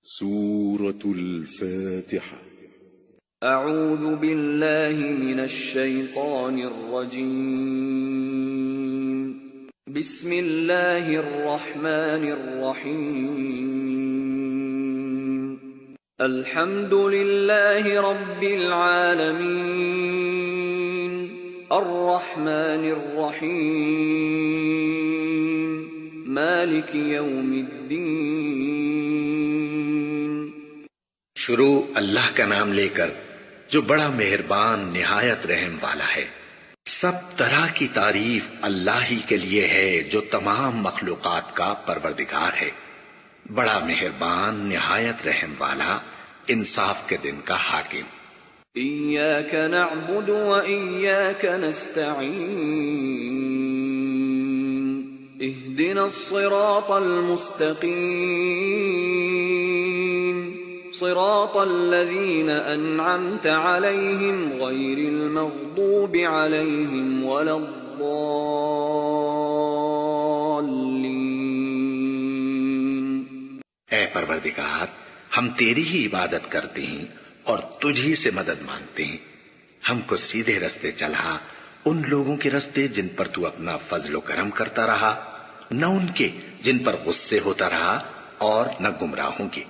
سورة الفاتحة. اعوذ باللہ من الشیطان الرجیم. بسم اللہ الرحمن الرحیم. الحمد للہ رب العالمین الرحمن الرحیم مالک یوم الدین. شروع اللہ کا نام لے کر جو بڑا مہربان نہایت رحم والا ہے. سب طرح کی تعریف اللہ ہی کے لیے ہے جو تمام مخلوقات کا پروردگار ہے، بڑا مہربان نہایت رحم والا، انصاف کے دن کا حاکم. ایاک نعبد و ایاک نستعین اہدنا الصراط المستقیم صراط الذین انعمت علیہم غیر المغضوب علیہم ولا الضالین. اے پروردگار، ہم تیری ہی عبادت کرتے ہیں اور تجھ ہی سے مدد مانگتے ہیں. ہم کو سیدھے رستے چلا، ان لوگوں کے رستے جن پر تو اپنا فضل و کرم کرتا رہا، نہ ان کے جن پر غصے ہوتا رہا، اور نہ گمراہوں کے